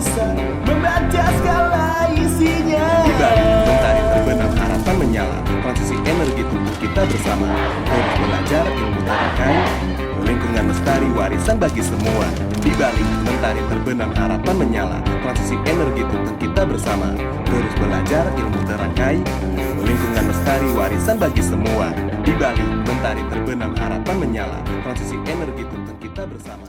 besar membaca skala isinya. Di Bali, mentari terbenam, harapan menyala. Transisi energi untuk kita bersama. Terus belajar ilmu terakai. Lingkungan lestari, warisan bagi semua. Di Bali, mentari terbenam, harapan menyala. Transisi energi untuk kita bersama. Terus belajar ilmu terangkai. Lingkungan lestari, warisan bagi semua. Di Bali, mentari terbenam, harapan menyala. Transisi energi untuk kita bersama.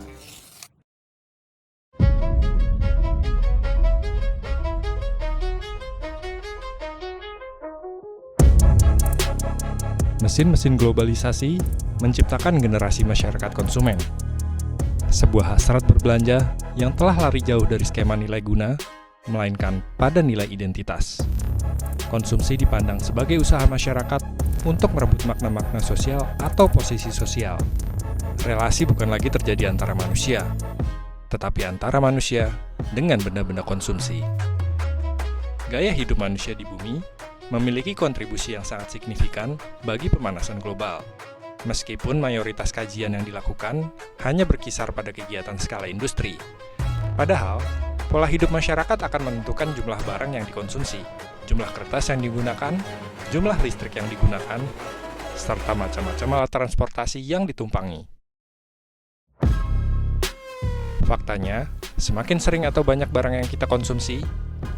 Mesin-mesin globalisasi menciptakan generasi masyarakat konsumen. Sebuah hasrat berbelanja yang telah lari jauh dari skema nilai guna, melainkan pada nilai identitas. Konsumsi dipandang sebagai usaha masyarakat untuk merebut makna-makna sosial atau posisi sosial. Relasi bukan lagi terjadi antara manusia, tetapi antara manusia dengan benda-benda konsumsi. Gaya hidup manusia di bumi memiliki kontribusi yang sangat signifikan bagi pemanasan global. Meskipun mayoritas kajian yang dilakukan hanya berkisar pada kegiatan skala industri. Padahal, pola hidup masyarakat akan menentukan jumlah barang yang dikonsumsi, jumlah kertas yang digunakan, jumlah listrik yang digunakan, serta macam-macam alat transportasi yang ditumpangi. Faktanya, semakin sering atau banyak barang yang kita konsumsi,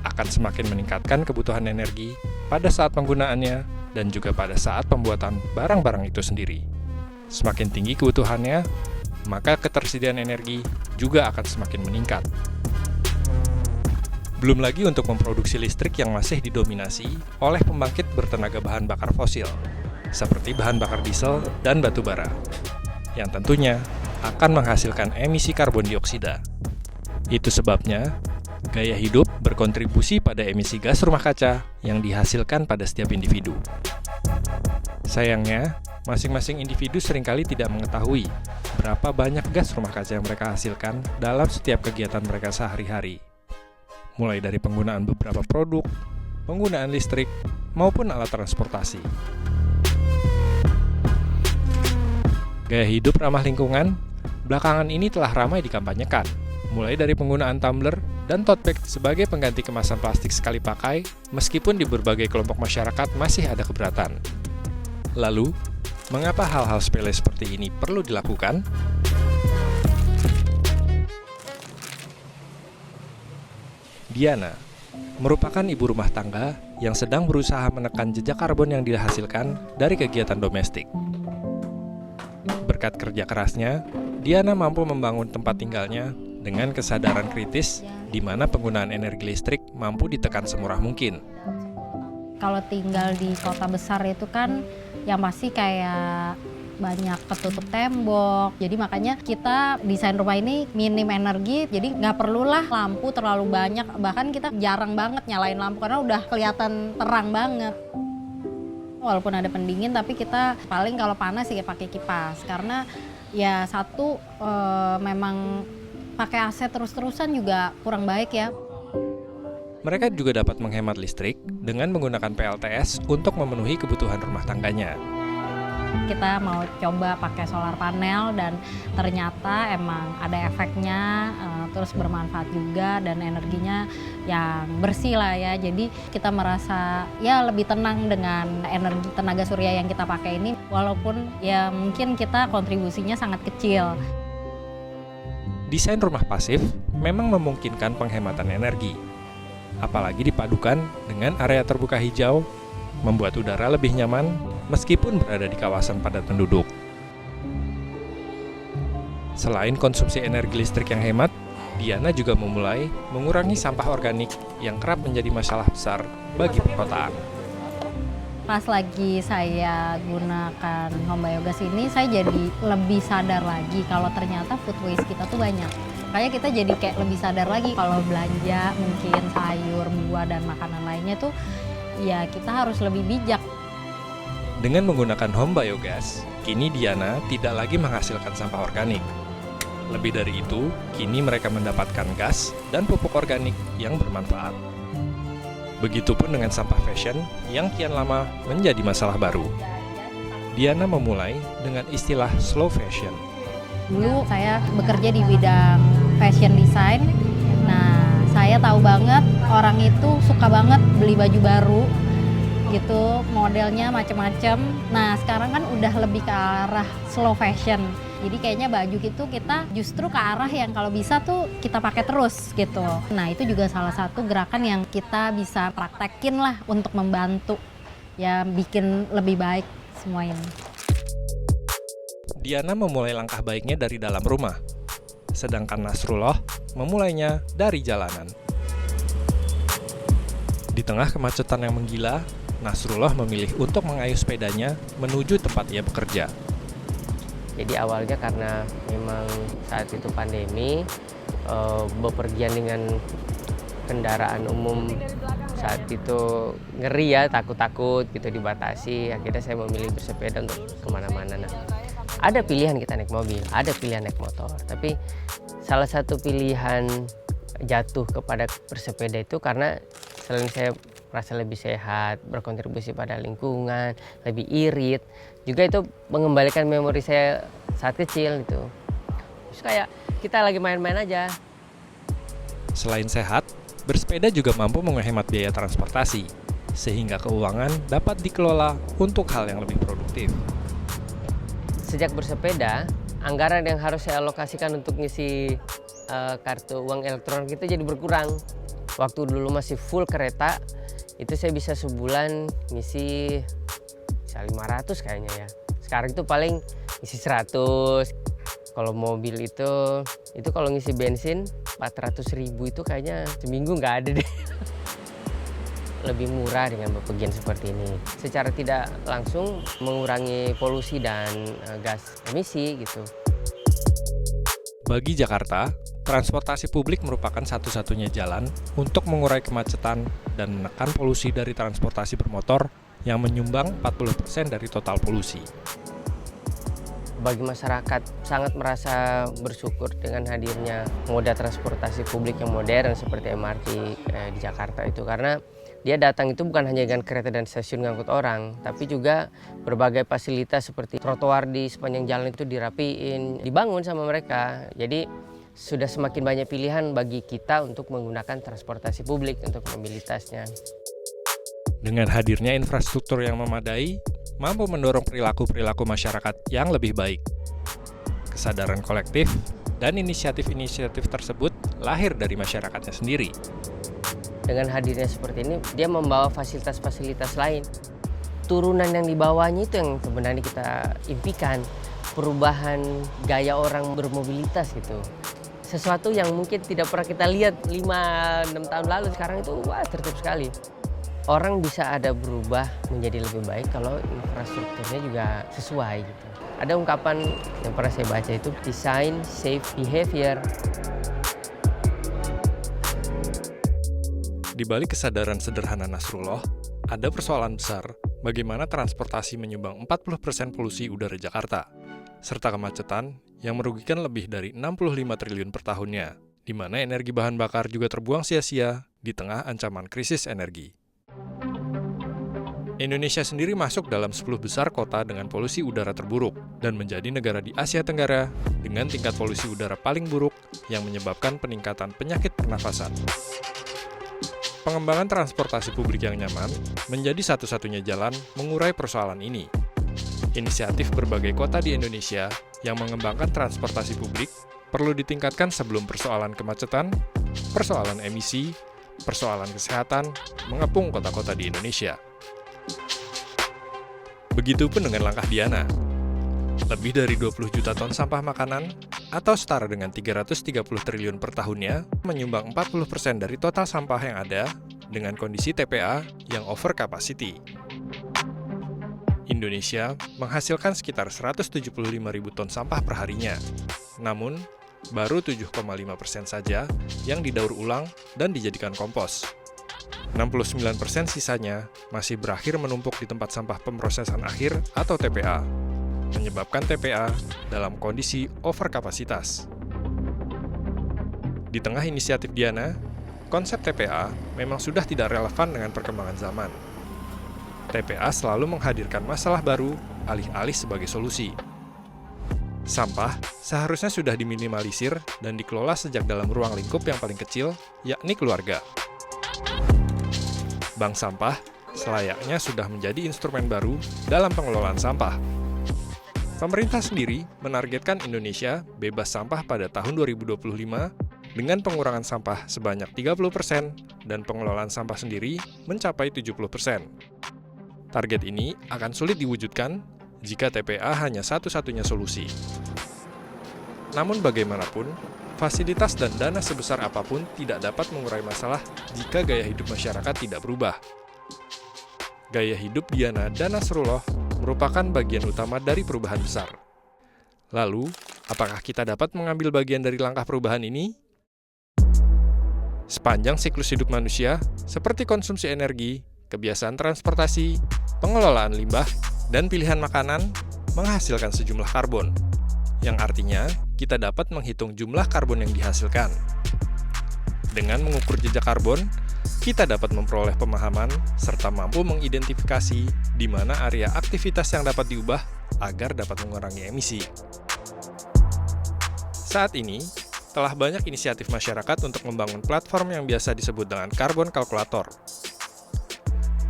akan semakin meningkatkan kebutuhan energi pada saat penggunaannya dan juga pada saat pembuatan barang-barang itu sendiri. Semakin tinggi kebutuhannya, maka ketersediaan energi juga akan semakin meningkat. Belum lagi untuk memproduksi listrik yang masih didominasi oleh pembangkit bertenaga bahan bakar fosil, seperti bahan bakar diesel dan batu bara, yang tentunya akan menghasilkan emisi karbon dioksida. Itu sebabnya, gaya hidup berkontribusi pada emisi gas rumah kaca yang dihasilkan pada setiap individu. Sayangnya, masing-masing individu seringkali tidak mengetahui berapa banyak gas rumah kaca yang mereka hasilkan dalam setiap kegiatan mereka sehari-hari. Mulai dari penggunaan beberapa produk, penggunaan listrik, maupun alat transportasi. Gaya hidup ramah lingkungan belakangan ini telah ramai dikampanyekan, mulai dari penggunaan tumbler dan tote bag sebagai pengganti kemasan plastik sekali pakai, meskipun di berbagai kelompok masyarakat masih ada keberatan. Lalu, mengapa hal-hal sepele seperti ini perlu dilakukan? Diana merupakan ibu rumah tangga yang sedang berusaha menekan jejak karbon yang dihasilkan dari kegiatan domestik. Berkat kerja kerasnya, Diana mampu membangun tempat tinggalnya dengan kesadaran kritis di mana penggunaan energi listrik mampu ditekan semurah mungkin. Kalau tinggal di kota besar itu kan yang pasti kayak banyak ketutup tembok. Jadi makanya kita desain rumah ini minim energi, jadi nggak perlulah lampu terlalu banyak. Bahkan kita jarang banget nyalain lampu karena udah kelihatan terang banget. Walaupun ada pendingin tapi kita paling kalau panas ya pakai kipas. Karena ya satu memang pakai AC terus-terusan juga kurang baik ya. Mereka juga dapat menghemat listrik dengan menggunakan PLTS untuk memenuhi kebutuhan rumah tangganya. Kita mau coba pakai solar panel dan ternyata emang ada efeknya, terus bermanfaat juga dan energinya yang bersih lah ya. Jadi kita merasa ya lebih tenang dengan energi tenaga surya yang kita pakai ini. Walaupun ya mungkin kita kontribusinya sangat kecil. Desain rumah pasif memang memungkinkan penghematan energi. Apalagi dipadukan dengan area terbuka hijau, membuat udara lebih nyaman meskipun berada di kawasan padat penduduk. Selain konsumsi energi listrik yang hemat, Diana juga memulai mengurangi sampah organik yang kerap menjadi masalah besar bagi perkotaan. Pas lagi saya gunakan home biogas ini, saya jadi lebih sadar lagi kalau ternyata food waste kita tuh banyak. Kayak kita jadi kayak lebih sadar lagi kalau belanja mungkin sayur, buah, dan makanan lainnya tuh ya kita harus lebih bijak. Dengan menggunakan home biogas, kini Diana tidak lagi menghasilkan sampah organik. Lebih dari itu, kini mereka mendapatkan gas dan pupuk organik yang bermanfaat. Begitupun dengan sampah fashion yang kian lama menjadi masalah baru. Diana memulai dengan istilah slow fashion. Dulu saya bekerja di bidang fashion design. Nah, saya tahu banget orang itu suka banget beli baju baru gitu, modelnya macam-macam. Nah sekarang kan udah lebih ke arah slow fashion. Jadi kayaknya baju gitu kita justru ke arah yang kalau bisa tuh kita pakai terus gitu. Nah itu juga salah satu gerakan yang kita bisa praktekin lah untuk membantu ya bikin lebih baik semua ini. Diana memulai langkah baiknya dari dalam rumah, sedangkan Nasrullah memulainya dari jalanan. Di tengah kemacetan yang menggila, Nasrullah memilih untuk mengayuh sepedanya menuju tempat ia bekerja. Jadi awalnya karena memang saat itu pandemi, bepergian dengan kendaraan umum saat itu ngeri ya, takut-takut gitu dibatasi. Akhirnya saya memilih bersepeda untuk kemana-mana. Nah, ada pilihan kita naik mobil, ada pilihan naik motor. Tapi salah satu pilihan jatuh kepada bersepeda itu karena selain saya merasa lebih sehat, berkontribusi pada lingkungan, lebih irit, juga itu mengembalikan memori saya saat kecil gitu. Terus kayak kita lagi main-main aja. Selain sehat, bersepeda juga mampu menghemat biaya transportasi, sehingga keuangan dapat dikelola untuk hal yang lebih produktif. Sejak bersepeda, anggaran yang harus saya alokasikan untuk ngisi kartu uang elektronik itu jadi berkurang. Waktu dulu masih full kereta, itu saya bisa sebulan ngisi bisa 500 kayaknya ya. Sekarang itu paling ngisi 100. Kalau mobil itu kalau ngisi bensin 400.000 itu kayaknya seminggu nggak ada deh. Lebih murah dengan bepergian seperti ini. Secara tidak langsung mengurangi polusi dan gas emisi gitu. Bagi Jakarta, transportasi publik merupakan satu-satunya jalan untuk mengurai kemacetan dan menekan polusi dari transportasi bermotor yang menyumbang 40% dari total polusi. Bagi masyarakat sangat merasa bersyukur dengan hadirnya moda transportasi publik yang modern seperti MRT di Jakarta itu, karena dia datang itu bukan hanya dengan kereta dan stasiun ngangkut orang, tapi juga berbagai fasilitas seperti trotoar di sepanjang jalan itu dirapiin, dibangun sama mereka. Jadi sudah semakin banyak pilihan bagi kita untuk menggunakan transportasi publik untuk mobilitasnya. Dengan hadirnya infrastruktur yang memadai, mampu mendorong perilaku-perilaku masyarakat yang lebih baik. Kesadaran kolektif dan inisiatif-inisiatif tersebut lahir dari masyarakatnya sendiri. Dengan hadirnya seperti ini, dia membawa fasilitas-fasilitas lain. Turunan yang dibawanya itu yang sebenarnya kita impikan. Perubahan gaya orang bermobilitas gitu. Sesuatu yang mungkin tidak pernah kita lihat 5-6 tahun lalu, sekarang itu wah tertib sekali. Orang bisa ada berubah menjadi lebih baik kalau infrastrukturnya juga sesuai gitu. Ada ungkapan yang pernah saya baca itu, design safe behavior. Di balik kesadaran sederhana Nasrullah, ada persoalan besar bagaimana transportasi menyumbang 40% polusi udara Jakarta, serta kemacetan yang merugikan lebih dari 65 triliun per tahunnya, di mana energi bahan bakar juga terbuang sia-sia di tengah ancaman krisis energi. Indonesia sendiri masuk dalam 10 besar kota dengan polusi udara terburuk dan menjadi negara di Asia Tenggara dengan tingkat polusi udara paling buruk yang menyebabkan peningkatan penyakit pernafasan. Pengembangan transportasi publik yang nyaman menjadi satu-satunya jalan mengurai persoalan ini. Inisiatif berbagai kota di Indonesia yang mengembangkan transportasi publik perlu ditingkatkan sebelum persoalan kemacetan, persoalan emisi, persoalan kesehatan mengepung kota-kota di Indonesia. Begitupun dengan langkah Diana. Lebih dari 20 juta ton sampah makanan atau setara dengan 330 triliun per tahunnya menyumbang 40% dari total sampah yang ada dengan kondisi TPA yang over capacity. Indonesia menghasilkan sekitar 175.000 ton sampah perharinya. Namun, baru 7,5% saja yang didaur ulang dan dijadikan kompos. 69% sisanya masih berakhir menumpuk di tempat sampah pemrosesan akhir atau TPA, menyebabkan TPA dalam kondisi overkapasitas. Di tengah inisiatif Diana, konsep TPA memang sudah tidak relevan dengan perkembangan zaman. TPA selalu menghadirkan masalah baru alih-alih sebagai solusi. Sampah seharusnya sudah diminimalisir dan dikelola sejak dalam ruang lingkup yang paling kecil, yakni keluarga. Bank sampah selayaknya sudah menjadi instrumen baru dalam pengelolaan sampah. Pemerintah sendiri menargetkan Indonesia bebas sampah pada tahun 2025 dengan pengurangan sampah sebanyak 30% dan pengelolaan sampah sendiri mencapai 70%. Target ini akan sulit diwujudkan jika TPA hanya satu-satunya solusi. Namun bagaimanapun, fasilitas dan dana sebesar apapun tidak dapat mengurai masalah jika gaya hidup masyarakat tidak berubah. Gaya hidup Diana dan Nasrullah merupakan bagian utama dari perubahan besar. Lalu, apakah kita dapat mengambil bagian dari langkah perubahan ini? Sepanjang siklus hidup manusia, seperti konsumsi energi, kebiasaan transportasi, pengelolaan limbah, dan pilihan makanan, menghasilkan sejumlah karbon, yang artinya kita dapat menghitung jumlah karbon yang dihasilkan. Dengan mengukur jejak karbon, kita dapat memperoleh pemahaman serta mampu mengidentifikasi di mana area aktivitas yang dapat diubah agar dapat mengurangi emisi. Saat ini, telah banyak inisiatif masyarakat untuk membangun platform yang biasa disebut dengan Carbon Calculator.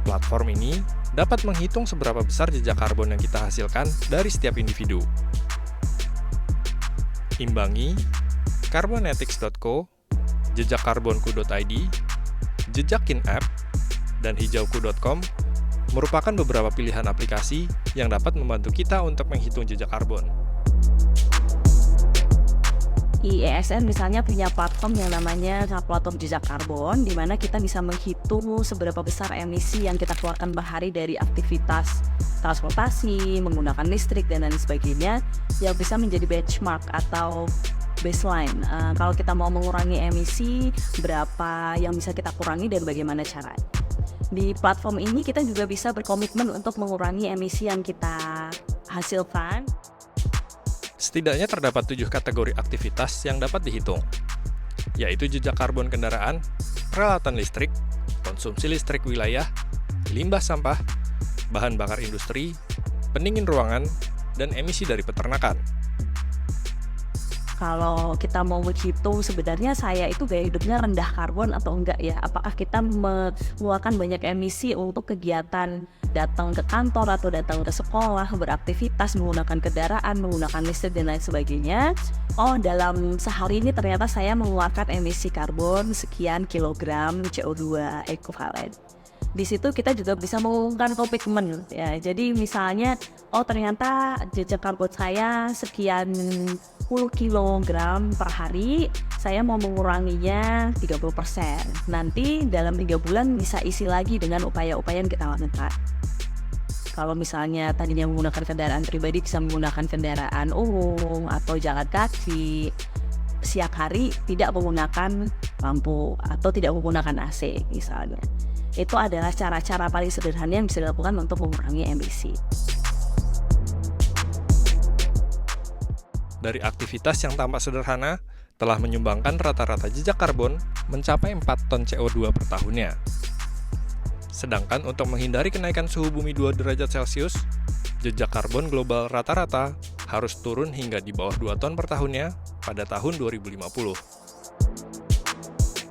Platform ini dapat menghitung seberapa besar jejak karbon yang kita hasilkan dari setiap individu. Imbangi, carbonetics.co, jejakkarbonku.id, jejakin app, dan hijauku.com merupakan beberapa pilihan aplikasi yang dapat membantu kita untuk menghitung jejak karbon. IESN misalnya punya platform yang namanya kalkulator jejak karbon, di mana kita bisa menghitung seberapa besar emisi yang kita keluarkan per hari dari aktivitas transportasi, menggunakan listrik, dan lain sebagainya, yang bisa menjadi benchmark atau baseline. Kalau kita mau mengurangi emisi, berapa yang bisa kita kurangi dan bagaimana caranya. Di platform ini kita juga bisa berkomitmen untuk mengurangi emisi yang kita hasilkan. Setidaknya terdapat 7 kategori aktivitas yang dapat dihitung, yaitu jejak karbon kendaraan, peralatan listrik, konsumsi listrik wilayah, limbah sampah, bahan bakar industri, pendingin ruangan, dan emisi dari peternakan. Kalau kita mau menghitung sebenarnya saya itu gaya hidupnya rendah karbon atau enggak ya, apakah kita mengeluarkan banyak emisi untuk kegiatan datang ke kantor atau datang ke sekolah, beraktivitas, menggunakan kendaraan, menggunakan listrik dan lain sebagainya. Oh, dalam sehari ini ternyata saya mengeluarkan emisi karbon sekian kilogram CO2 ekuivalen. Di situ kita juga bisa mengumumkan komitmen ya. Jadi misalnya, oh ternyata jejak karbon saya sekian 10 kg per hari, saya mau menguranginya 30%. Nanti dalam 3 bulan bisa isi lagi dengan upaya-upaya yang kita lakukan. Kalau misalnya tadinya menggunakan kendaraan pribadi, bisa menggunakan kendaraan umum atau jalan kaki. Siang hari tidak menggunakan lampu atau tidak menggunakan AC misalnya. Itu adalah cara-cara paling sederhana yang bisa dilakukan untuk mengurangi emisi. Dari aktivitas yang tampak sederhana, telah menyumbangkan rata-rata jejak karbon mencapai 4 ton CO2 per tahunnya. Sedangkan untuk menghindari kenaikan suhu bumi 2 derajat Celcius, jejak karbon global rata-rata harus turun hingga di bawah 2 ton per tahunnya pada tahun 2050.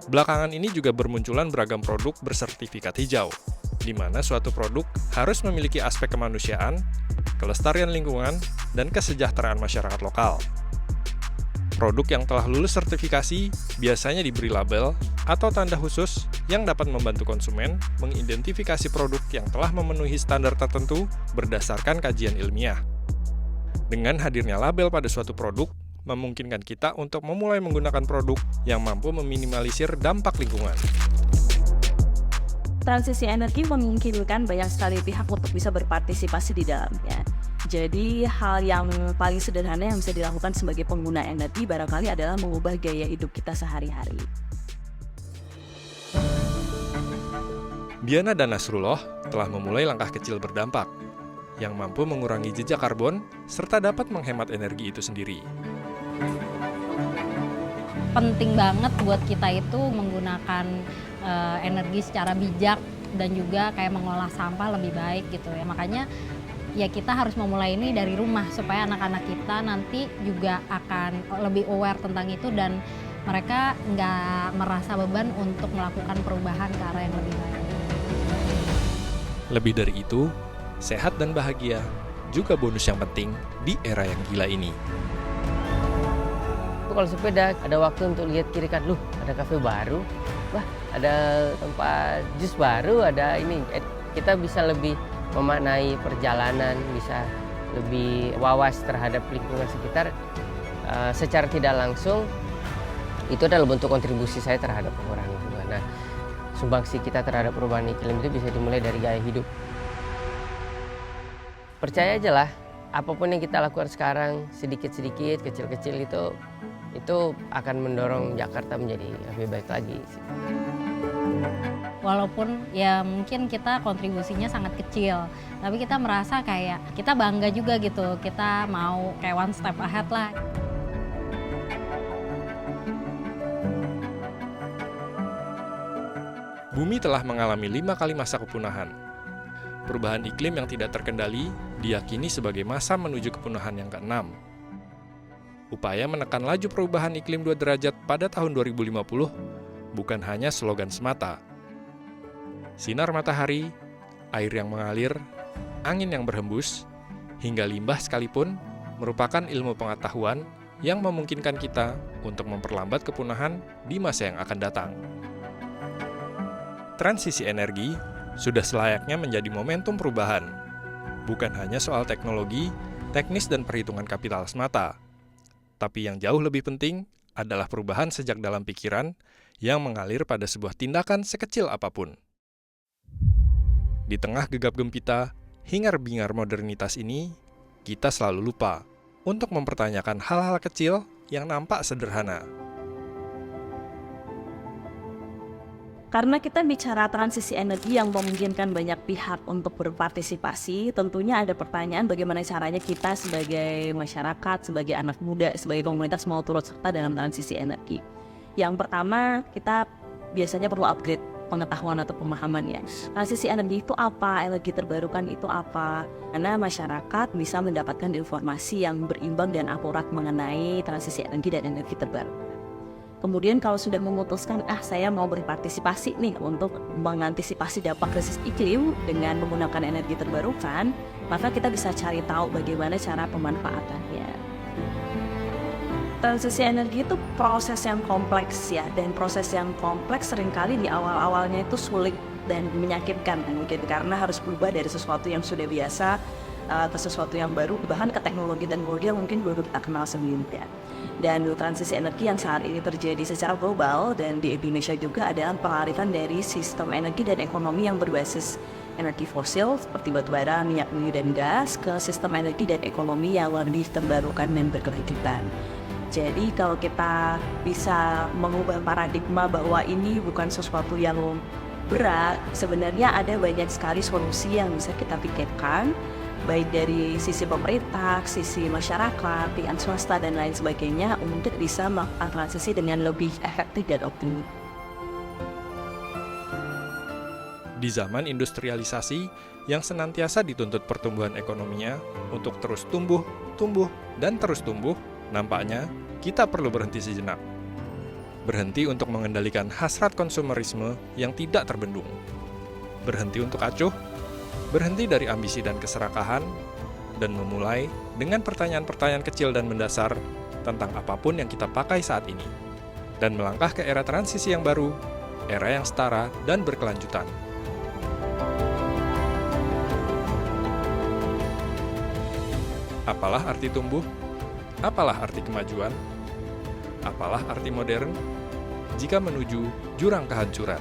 Belakangan ini juga bermunculan beragam produk bersertifikat hijau, di mana suatu produk harus memiliki aspek kemanusiaan, kelestarian lingkungan, dan kesejahteraan masyarakat lokal. Produk yang telah lulus sertifikasi biasanya diberi label atau tanda khusus yang dapat membantu konsumen mengidentifikasi produk yang telah memenuhi standar tertentu berdasarkan kajian ilmiah. Dengan hadirnya label pada suatu produk, memungkinkan kita untuk memulai menggunakan produk yang mampu meminimalisir dampak lingkungan. Transisi energi memungkinkan banyak sekali pihak untuk bisa berpartisipasi di dalamnya. Jadi hal yang paling sederhana yang bisa dilakukan sebagai pengguna energi barangkali adalah mengubah gaya hidup kita sehari-hari. Diana dan Nasrullah telah memulai langkah kecil berdampak, yang mampu mengurangi jejak karbon serta dapat menghemat energi itu sendiri. Penting banget buat kita itu menggunakan energi secara bijak dan juga kayak mengolah sampah lebih baik gitu ya. Makanya ya kita harus memulai ini dari rumah supaya anak-anak kita nanti juga akan lebih aware tentang itu dan mereka nggak merasa beban untuk melakukan perubahan ke arah yang lebih baik. Lebih dari itu, sehat dan bahagia juga bonus yang penting di era yang gila ini. Kalau sepeda ada waktu untuk lihat kiri kan, ada kafe baru, wah ada tempat jus baru, ada ini. Kita bisa lebih memaknai perjalanan, bisa lebih wawas terhadap lingkungan sekitar. Secara tidak langsung itu adalah bentuk kontribusi saya terhadap pengurangan lingkungan. Nah, sumbangsi kita terhadap perubahan iklim itu bisa dimulai dari gaya hidup. Percaya aja lah, apapun yang kita lakukan sekarang, sedikit-sedikit, kecil-kecil itu akan mendorong Jakarta menjadi lebih baik lagi. Walaupun ya mungkin kita kontribusinya sangat kecil, tapi kita merasa kayak kita bangga juga gitu, kita mau kayak one step ahead lah. Bumi telah mengalami 5 kali masa kepunahan. Perubahan iklim yang tidak terkendali diyakini sebagai masa menuju kepunahan yang ke-6. Upaya menekan laju perubahan iklim 2 derajat pada tahun 2050 bukan hanya slogan semata. Sinar matahari, air yang mengalir, angin yang berhembus, hingga limbah sekalipun merupakan ilmu pengetahuan yang memungkinkan kita untuk memperlambat kepunahan di masa yang akan datang. Transisi energi sudah selayaknya menjadi momentum perubahan, bukan hanya soal teknologi, teknis dan perhitungan kapital semata. Tapi yang jauh lebih penting adalah perubahan sejak dalam pikiran yang mengalir pada sebuah tindakan sekecil apapun. Di tengah gegap gempita, hingar-bingar modernitas ini, kita selalu lupa untuk mempertanyakan hal-hal kecil yang nampak sederhana. Karena kita bicara transisi energi yang memungkinkan banyak pihak untuk berpartisipasi, tentunya ada pertanyaan bagaimana caranya kita sebagai masyarakat, sebagai anak muda, sebagai komunitas mau turut serta dalam transisi energi. Yang pertama, kita biasanya perlu upgrade pengetahuan atau pemahaman ya. Transisi energi itu apa? Energi terbarukan itu apa? Karena masyarakat bisa mendapatkan informasi yang berimbang dan akurat mengenai transisi energi dan energi terbarukan. Kemudian kalau sudah memutuskan, saya mau berpartisipasi nih untuk mengantisipasi dampak krisis iklim dengan menggunakan energi terbarukan, maka kita bisa cari tahu bagaimana cara pemanfaatannya. Transisi energi itu proses yang kompleks ya, dan proses yang kompleks seringkali di awal-awalnya itu sulit dan menyakitkan mungkin karena harus berubah dari sesuatu yang sudah biasa ke sesuatu yang baru, bahkan ke teknologi dan teknologi yang mungkin baru kita kenal sebelumnya. Dan transisi energi yang saat ini terjadi secara global dan di Indonesia juga adalah pengalihan dari sistem energi dan ekonomi yang berbasis energi fosil seperti batubara, minyak bumi dan gas ke sistem energi dan ekonomi yang lebih terbarukan dan berkelanjutan. Jadi kalau kita bisa mengubah paradigma bahwa ini bukan sesuatu yang berat, sebenarnya ada banyak sekali solusi yang bisa kita pikirkan, baik dari sisi pemerintah, sisi masyarakat, pihak swasta, dan lain sebagainya untuk bisa melakukan transisi dengan lebih efektif dan optimal. Di zaman industrialisasi yang senantiasa dituntut pertumbuhan ekonominya untuk terus tumbuh, dan terus tumbuh, nampaknya kita perlu berhenti sejenak. Berhenti untuk mengendalikan hasrat konsumerisme yang tidak terbendung. Berhenti untuk acuh, berhenti dari ambisi dan keserakahan, dan memulai dengan pertanyaan-pertanyaan kecil dan mendasar tentang apapun yang kita pakai saat ini, dan melangkah ke era transisi yang baru, era yang setara dan berkelanjutan. Apalah arti tumbuh? Apalah arti kemajuan? Apalah arti modern jika menuju jurang kehancuran?